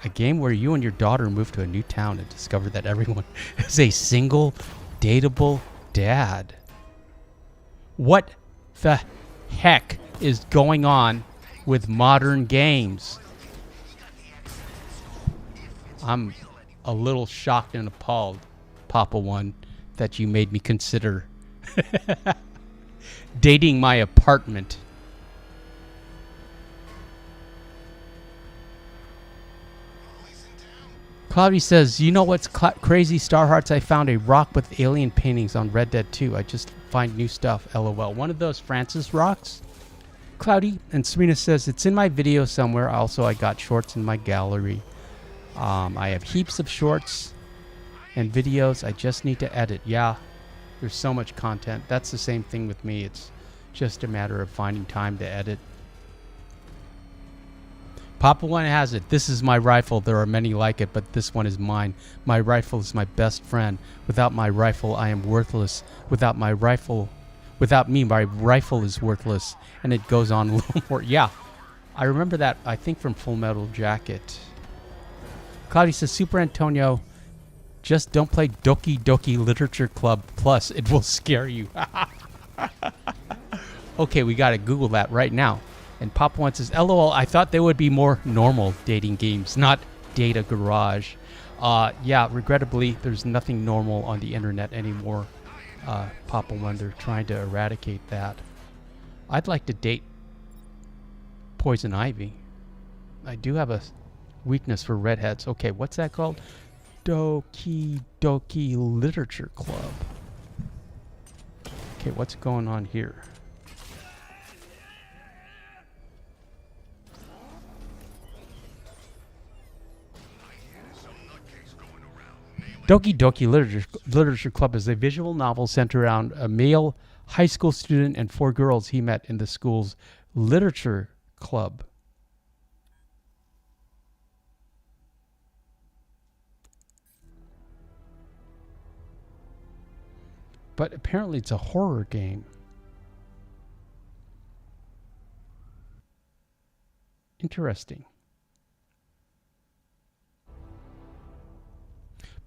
A game where you and your daughter move to a new town and discover that everyone is a single, dateable dad. What the heck is going on with modern games? I'm a little shocked and appalled, Papa One, that you made me consider dating my apartment. Cloudy says, you know what's crazy, Starhearts? I found a rock with alien paintings on Red Dead 2. I just find new stuff, LOL. One of those Francis rocks? Cloudy. And Serena says, it's in my video somewhere. Also, I got shorts in my gallery. I have heaps of shorts and videos. I just need to edit. Yeah, there's so much content. That's the same thing with me. It's just a matter of finding time to edit. Papa One has it. This is my rifle. There are many like it, but this one is mine. My rifle is my best friend. Without my rifle, I am worthless. Without me, my rifle is worthless. And it goes on a little more. Yeah, I remember that, I think, from Full Metal Jacket. Cloudy says, Super Antonio, just don't play Doki Doki Literature Club Plus. It will scare you. Okay, we got to Google that right now. And Papa One says, LOL, I thought there would be more normal dating games, not Data Garage. Yeah, regrettably, there's nothing normal on the internet anymore. Papa One, they're trying to eradicate that. I'd like to date Poison Ivy. I do have a weakness for redheads. Okay, what's that called? Doki Doki Literature Club. Okay, what's going on here? Doki Doki Literature Club is a visual novel centered around a male high school student and 4 girls he met in the school's literature club. But apparently it's a horror game. Interesting.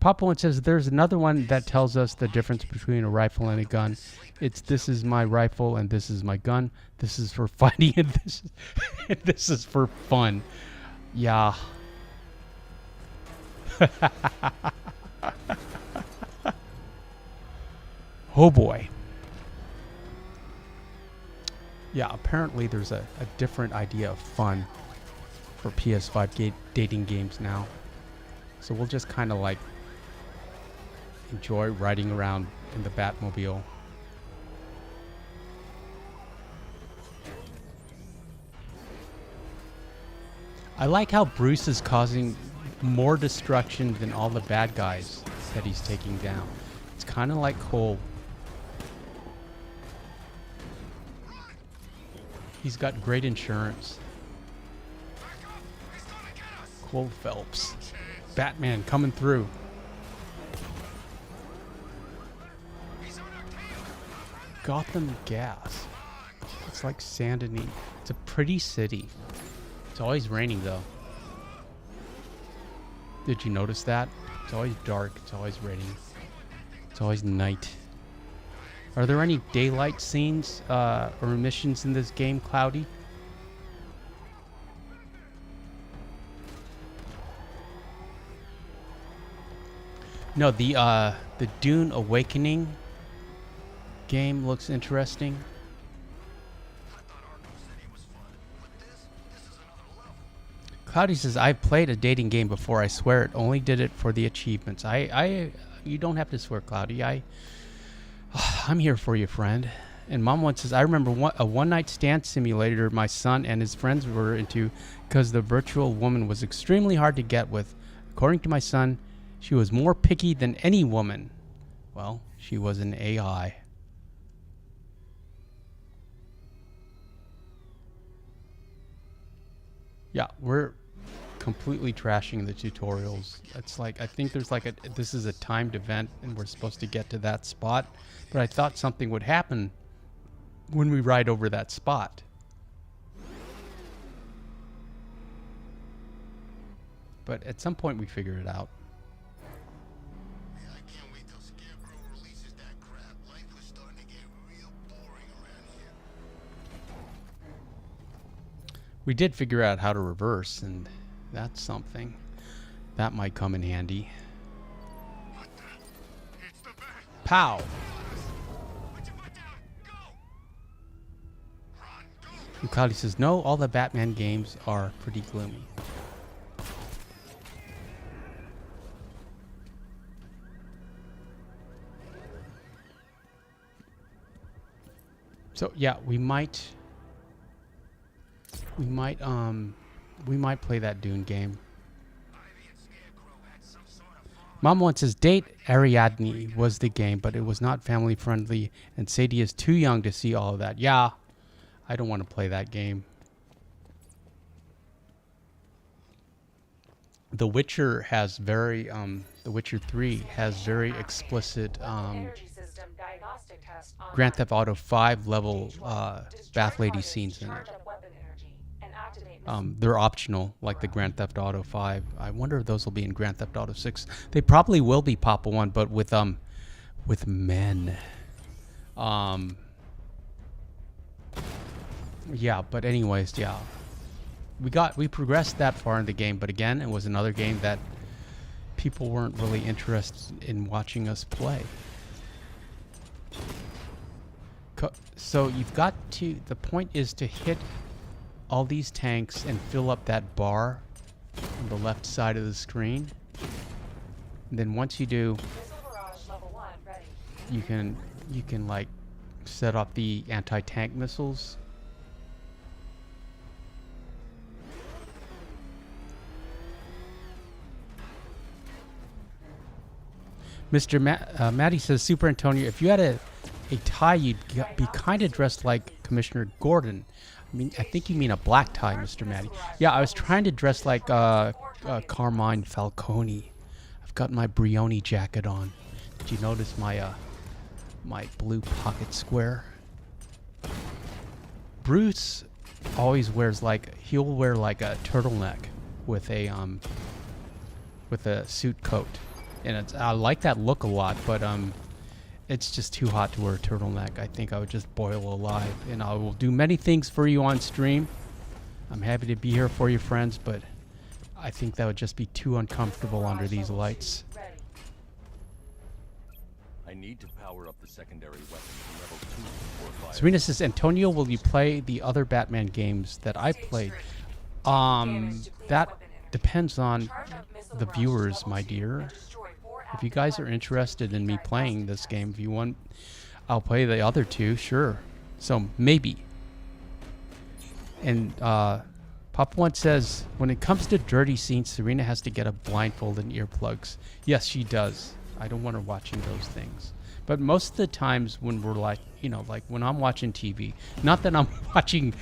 Papa One says there's another one that tells us the difference between a rifle and a gun. It's this is my rifle and this is my gun. This is for fighting and this is for fun. Yeah. Oh boy. Yeah, apparently there's a different idea of fun for PS5 dating games now. So we'll just kind of like enjoy riding around in the Batmobile. I like how Bruce is causing more destruction than all the bad guys that he's taking down. It's kind of like Cole. He's got great insurance. Cole Phelps. Batman coming through. Gotham Gas. It's like Sandony. It's a pretty city. It's always raining though. Did you notice that? It's always dark. It's always raining. It's always night. Are there any daylight scenes or missions in this game, Cloudy? No, the Dune Awakening game looks interesting. Cloudy says, I've played a dating game before, I swear it. Only did it for the achievements. You don't have to swear, Cloudy. I'm here for you, friend. And Mom once says, I remember a one-night stand simulator my son and his friends were into because the virtual woman was extremely hard to get with. According to my son, she was more picky than any woman. Well, she was an AI. Yeah, we're completely trashing the tutorials. It's like, I think there's like this is a timed event and we're supposed to get to that spot. But I thought something would happen when we ride over that spot. But at some point we figure it out. I can't wait till Scarecrow releases that crap. Life was starting to get real boring around here. We did figure out how to reverse, and that's something. That might come in handy. What the? It's the bat. Pow! Put your foot down. Go. Run. Go. And Cloudy says, no, all the Batman games are pretty gloomy. So yeah, we might play that Dune game. Mom once says, Date Ariadne was the game, but it was not family friendly, and Sadie is too young to see all of that. Yeah, I don't want to play that game. The Witcher has very, The Witcher 3 has very explicit, Grand Theft Auto 5 level, bath lady scenes in it. They're optional, like the Grand Theft Auto 5. I wonder if those will be in Grand Theft Auto 6. They probably will be, Papa One, but with men. Yeah, but anyways, yeah. We progressed that far in the game, but again, it was another game that people weren't really interested in watching us play. So you've got to, the point is to hit all these tanks and fill up that bar on the left side of the screen. And then once you do, you can like set off the anti-tank missiles. Mr. Maddie says, Super Antonio, if you had a tie, you'd be kind of dressed like Commissioner Gordon. I mean, I think you mean a black tie, Mr. Maddie. Yeah, I was trying to dress like Carmine Falcone. I've got my Brioni jacket on. Did you notice my my blue pocket square? Bruce always wears he'll wear like a turtleneck with a suit coat, and I like that look a lot, but it's just too hot to wear a turtleneck. I think I would just boil alive. And I will do many things for you on stream. I'm happy to be here for you, friends, but I think that would just be too uncomfortable under these lights. I need to power up the secondary weapon to level 2 before fire. Serena says, Antonio, will you play the other Batman games that I played? That depends on the viewers, my dear. If you guys are interested in me playing this game, if you want, I'll play the other two, sure. So maybe. And Pop One says, when it comes to dirty scenes, Serena has to get a blindfold and earplugs. Yes, she does. I don't want her watching those things. But most of the times when we're like, you know, like when I'm watching TV, not that I'm watching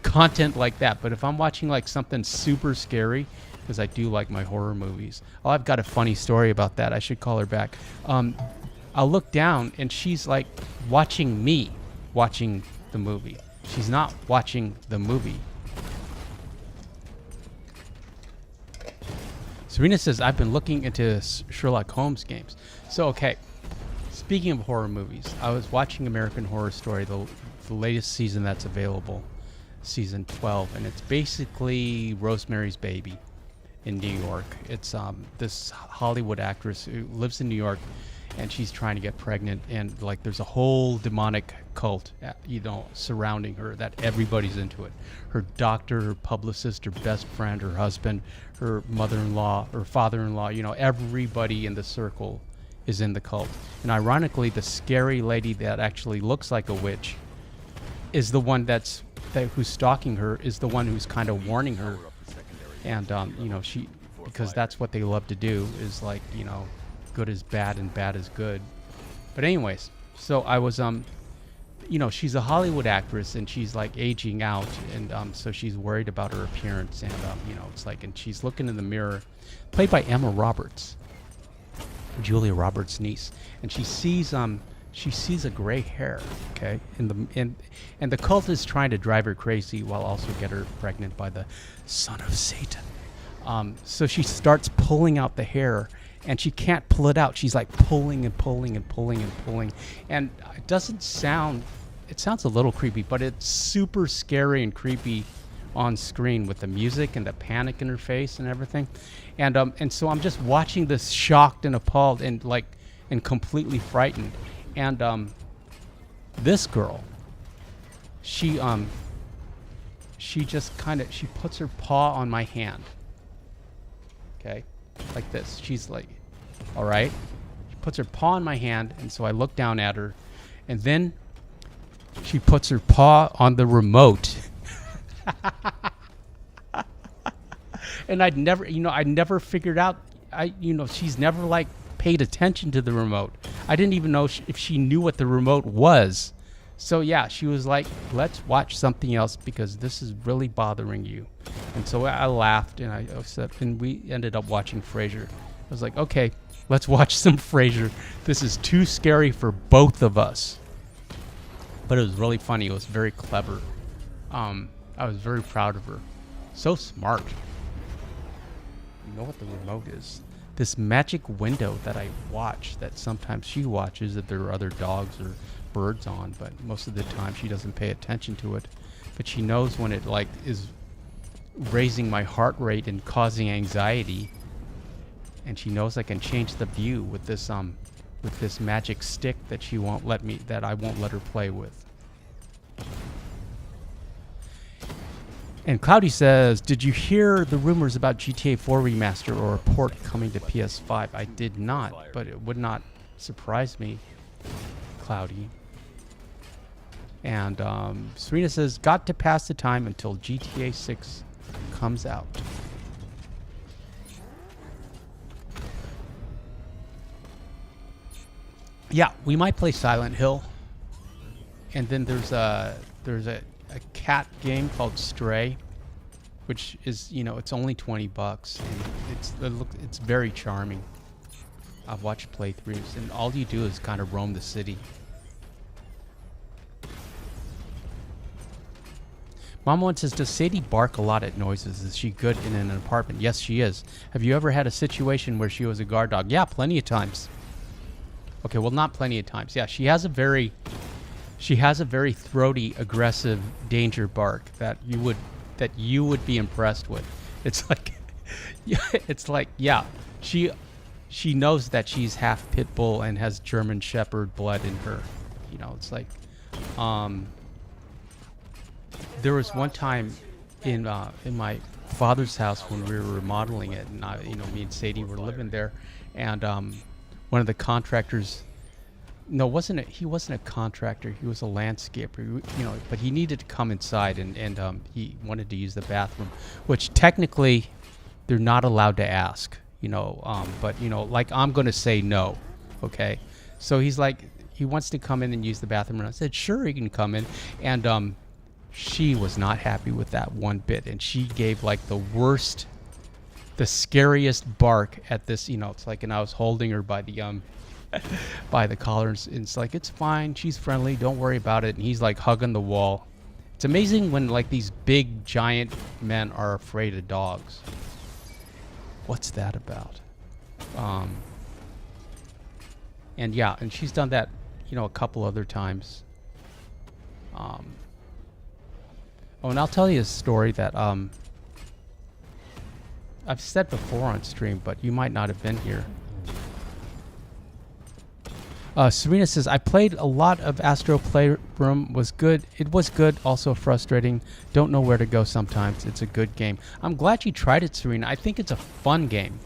content like that, but if I'm watching like something super scary, because I do like my horror movies. Oh, I've got a funny story about that. I should call her back. I'll look down and she's like watching me watching the movie. She's not watching the movie. Serena says, I've been looking into Sherlock Holmes games. So, okay. Speaking of horror movies, I was watching American Horror Story, the latest season that's available, season 12, and it's basically Rosemary's Baby. in New York. It's this Hollywood actress who lives in New York, and she's trying to get pregnant, and like there's a whole demonic cult, surrounding her that everybody's into it. Her doctor, her publicist, her best friend, her husband, her mother-in-law, her father-in-law, everybody in the circle is in the cult. And ironically, the scary lady that actually looks like a witch is the one who's stalking her, is the one who's kind of warning her. And because that's what they love to do, is like, good is bad and bad is good. But anyways, so I was she's a Hollywood actress, and she's like aging out, and so she's worried about her appearance, and it's like, and she's looking in the mirror, played by Emma Roberts, Julia Roberts' niece, and she sees a gray hair, okay, and the cult is trying to drive her crazy while also get her pregnant by the son of Satan. So she starts pulling out the hair, and she can't pull it out. She's like pulling and pulling and pulling and pulling, and it sounds a little creepy, but it's super scary and creepy on screen with the music and the panic in her face and everything. And so I'm just watching this, shocked and appalled and completely frightened. And this girl, she just she puts her paw on my hand. Okay? Like this. She's like, all right. She puts her paw on my hand, and so I look down at her, and then she puts her paw on the remote. And I'd never figured out, she's never like paid attention to the remote. I didn't even know if she knew what the remote was. So yeah, she was like, let's watch something else because this is really bothering you. And so I laughed, and I said, and we ended up watching Frasier. I was like, okay, let's watch some Frasier. This is too scary for both of us. But it was really funny. It was very clever. I was very proud of her. So smart. You know what the remote is? This magic window that I watch, that sometimes she watches if there are other dogs or birds on, but most of the time she doesn't pay attention to it. But she knows when it like is raising my heart rate and causing anxiety, and she knows I can change the view with this magic stick that I won't let her play with. And Cloudy says, did you hear the rumors about GTA 4 remaster or a port coming to PS5? I did not, but it would not surprise me, Cloudy. And Serena says, got to pass the time until GTA 6 comes out. Yeah, we might play Silent Hill. And then there's a cat game called Stray, which is, it's only $20, and it's very charming. I've watched playthroughs, and all you do is kind of roam the city. Mama one says, does Sadie bark a lot at noises? Is she good in an apartment? Yes, she is. Have you ever had a situation where she was a guard dog? Yeah, plenty of times. Okay, well, not plenty of times. Yeah, she has a very throaty, aggressive danger bark that you would be impressed with. It's like, she knows that she's half pit bull and has German Shepherd blood in her. It's like, there was one time in my father's house when we were remodeling it, and me and Sadie were living there, and one of the contractors. No, he wasn't a contractor. He was a landscaper. But he needed to come inside, and he wanted to use the bathroom, which technically they're not allowed to ask. But like I'm gonna say no, okay? So he's like, he wants to come in and use the bathroom, and I said, sure, he can come in, and she was not happy with that one bit, and she gave like the scariest bark at this. It's like, and I was holding her by the by the collar, and it's like, it's fine, she's friendly, don't worry about it. And he's like hugging the wall. It's amazing when like these big giant men are afraid of dogs. What's that about? And yeah, and she's done that a couple other times. Oh, and I'll tell you a story that I've said before on stream, but you might not have been here. Serena says, I played a lot of Astro Playroom. Was good. It was good, also frustrating. Don't know where to go sometimes. It's a good game. I'm glad you tried it, Serena. I think it's a fun game.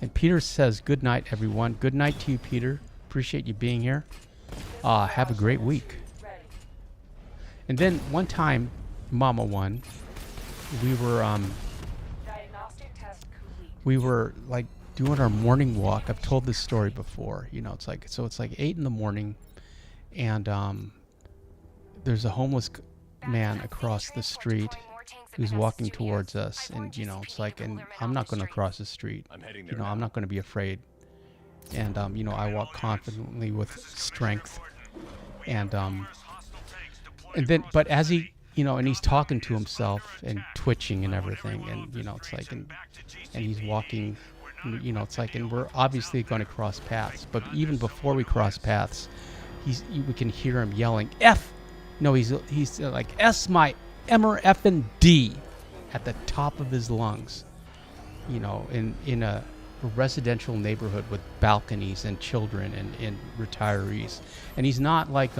And Peter says, good night, everyone. Good night to you, Peter. Appreciate you being here. Have a great week. And then one time, Mama One, we were like doing our morning walk. I've told this story before. You know, it's like 8 in the morning, and there's a homeless man across the street who's walking towards us, and you know, it's like, and I'm not going to cross the street. You know, I'm not going to be afraid. And you know, I walk confidently with strength, and then, but as he, you know, and he's talking to himself and twitching and everything, and you know, it's like, and he's walking, you know, it's like, and we're obviously going to cross paths, but even before we cross paths, we can hear him yelling F. No, he's like S my Emmer effing D at the top of his lungs, you know, in a residential neighborhood with balconies and children and retirees, and he's not like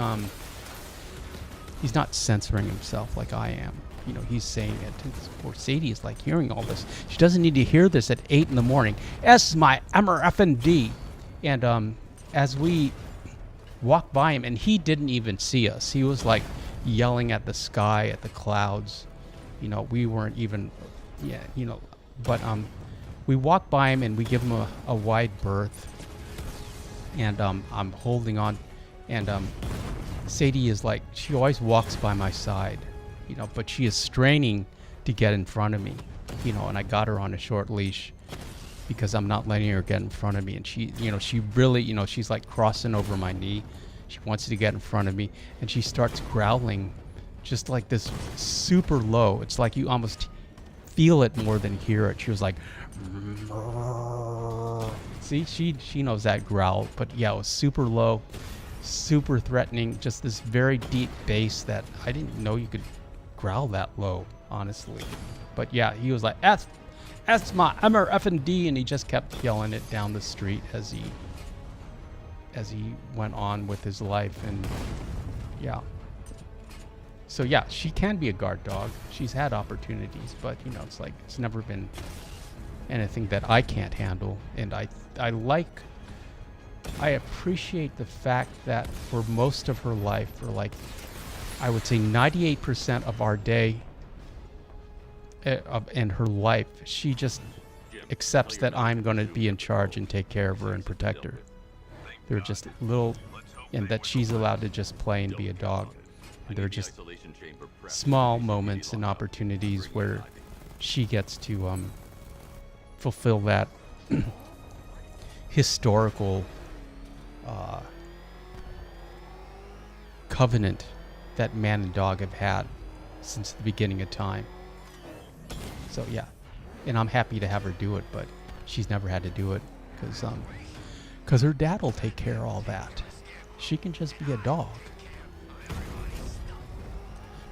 he's not censoring himself like I am. You know, he's saying it. And poor Sadie is like hearing all this. She doesn't need to hear this at 8 in the morning. S my Emmer effing D. And as we walked by him, and he didn't even see us. He was like yelling at the sky, at the clouds. You know, we weren't even, yeah, you know, but we walk by him and we give him a wide berth. And I'm holding on, and Sadie is like, she always walks by my side, you know, but she is straining to get in front of me, you know, and I got her on a short leash because I'm not letting her get in front of me. And she, you know, she really, you know, she's like crossing over my knee. She wants to get in front of me, and she starts growling just like this super low. It's like you almost feel it more than hear it. She was like, see, she knows that growl, but yeah, it was super low, super threatening, just this very deep bass that I didn't know you could growl that low, honestly. But yeah, he was like, S my Emmer effing D, and he just kept yelling it down the street as he went on with his life. And yeah, so yeah, she can be a guard dog. She's had opportunities, but you know, it's like, it's never been anything that I can't handle. And I appreciate the fact that for most of her life, for like, I would say 98% of our day in her life, she just accepts that I'm going to be in charge and take care of her and protect her. They're just little, and that she's allowed to just play and be a dog. And they're just small moments and opportunities where she gets to fulfill that historical covenant that man and dog have had since the beginning of time. So yeah, and I'm happy to have her do it, but she's never had to do it because her dad will take care of all that. She can just be a dog.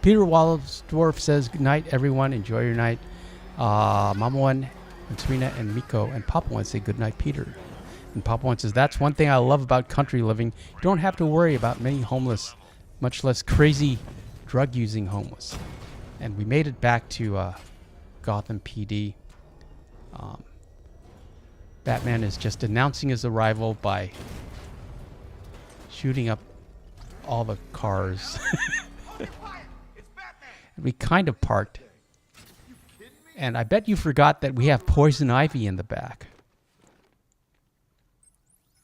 Peter Wallsdorf says, good night, everyone. Enjoy your night. Mama One and Serena and Miko and Papa One say good night, Peter. And Papa One says, that's one thing I love about country living. You don't have to worry about many homeless, much less crazy drug-using homeless. And we made it back to Gotham PD. Batman is just announcing his arrival by shooting up all the cars. We kind of parked. And I bet you forgot that we have Poison Ivy in the back.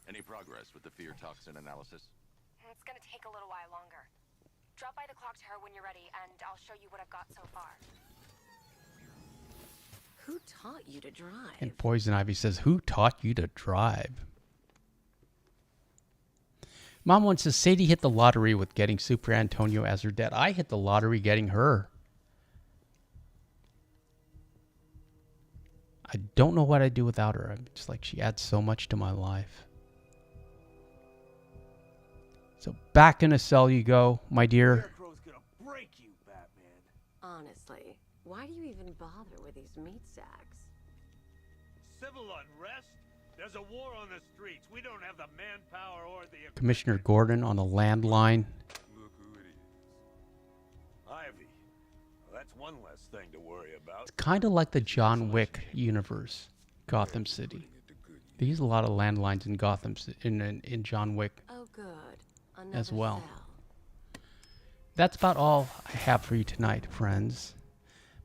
Any progress with the fear toxin analysis? It's gonna take a little while longer. Drop by the clock tower when you're ready, and I'll show you what I've got so far. Who taught you to drive? And Poison Ivy says, who taught you to drive? Mom once says, Sadie hit the lottery with getting Super Antonio as her dad. I hit the lottery getting her. I don't know what I'd do without her. I'm just like, she adds so much to my life. So back in a cell you go, my dear. Scarecrow's gonna break you, Batman. Honestly, why do you even bother with these meat sacks? civil unrest? There's a war on the streets. We don't have the manpower or the Commissioner Gordon on the landline. Look who it is. Ivy. Well, that's one less thing to worry about. It's kind of like the John Wick universe, Gotham City. They use a lot of landlines in Gotham in John Wick Oh, good. Another as well. cell. That's about all I have for you tonight, friends.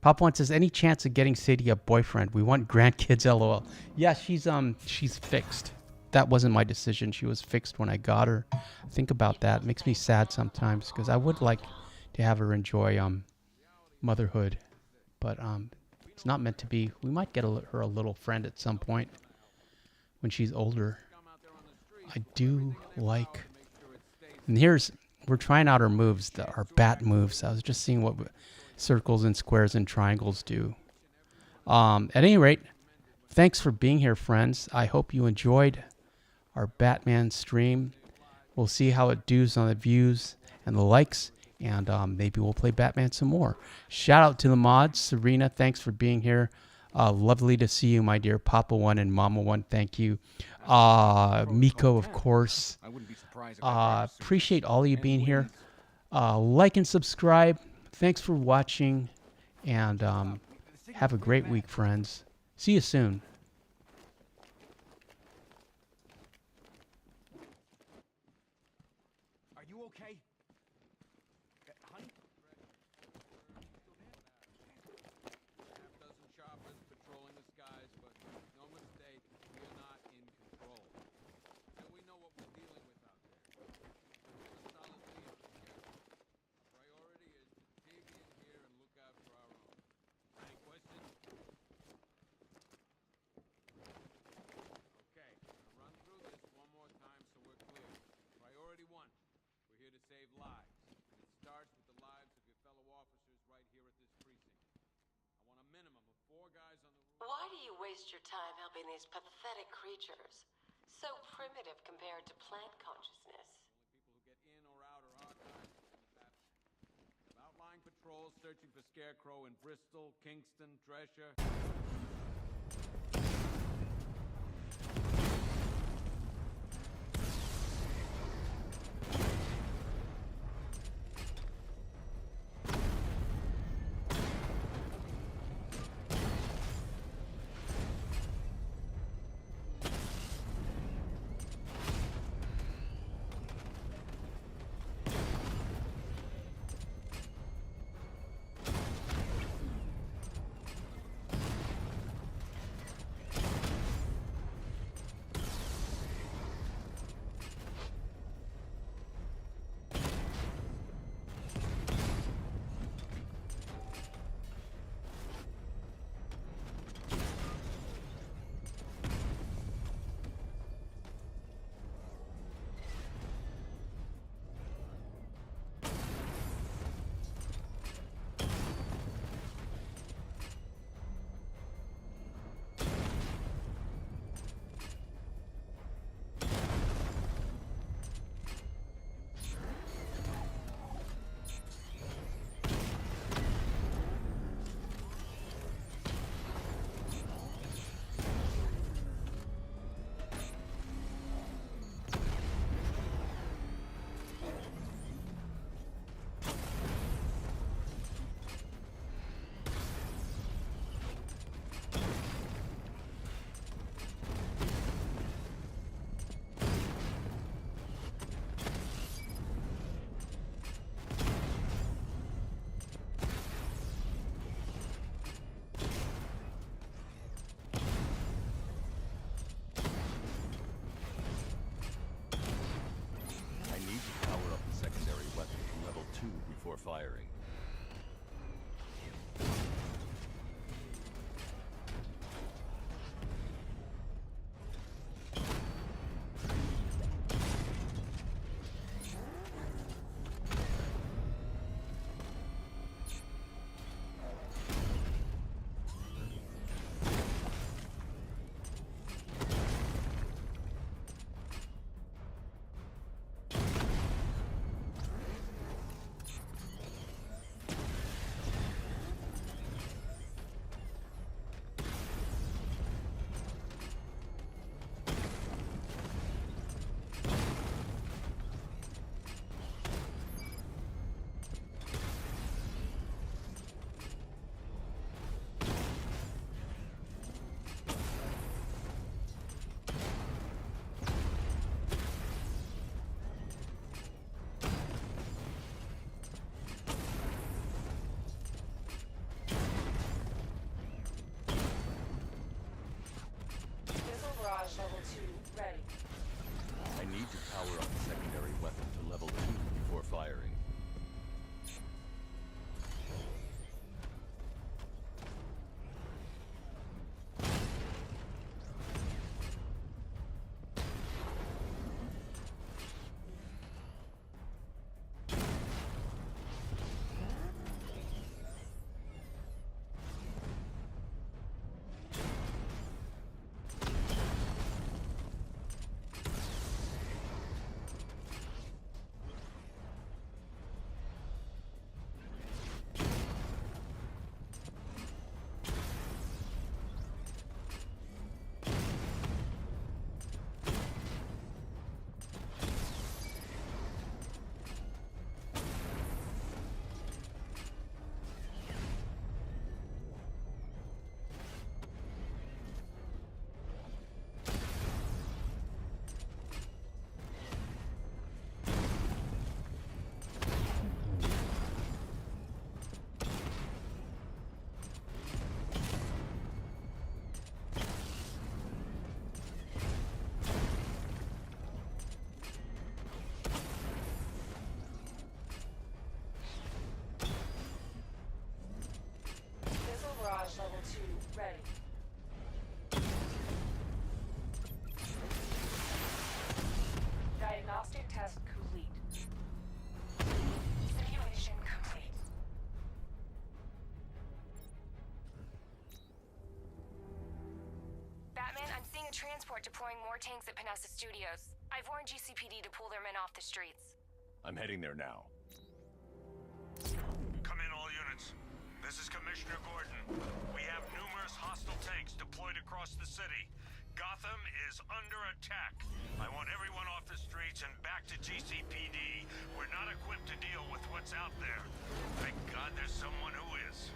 Pop One says, any chance of getting Sadie a boyfriend? We want grandkids, lol. Yeah, she's fixed. That wasn't my decision. She was fixed when I got her. Think about that. It makes me sad sometimes because I would like to have her enjoy motherhood. But it's not meant to be. We might get her a little friend at some point when she's older. I do like... And we're trying out our moves, our bat moves. I was just seeing what circles and squares and triangles do. At any rate, thanks for being here, friends. I hope you enjoyed our Batman stream. We'll see how it does on the views and the likes, and maybe we'll play Batman some more. Shout out to the mods. Serena, thanks for being here. Lovely to see you, my dear. Papa One and Mama One, thank you. Miko, of course. Appreciate all of you being here. Like and subscribe. Thanks for watching, and have a great week, friends. See you soon. Are you okay? Honey? Half dozen choppers patrolling the skies, but no mistake, we are not in control. And we know what we're dealing with out there. We have a solid lead on the case. Our priority is to dig in here and look out for our own. Any questions? Okay, I'll run through this one more time so we're clear. Priority one, we're here to save lives. And it starts with the lives of your fellow officers right here at this precinct. I want a minimum of 4 guys on the roof. Why do you waste your time helping these pathetic creatures? So primitive compared to plant consciousness. Only people who get in or out are archived in the Batman. We have outlying patrols searching for Scarecrow in Bristol, Kingston, Drescher. before firing. report deploying more tanks at Panessa Studios. I've warned GCPD to pull their men off the streets. I'm heading there now. Come in, all units. This is Commissioner Gordon. We have numerous hostile tanks deployed across the city. Gotham is under attack. I want everyone off the streets and back to GCPD. We're not equipped to deal with what's out there. Thank God there's someone who is.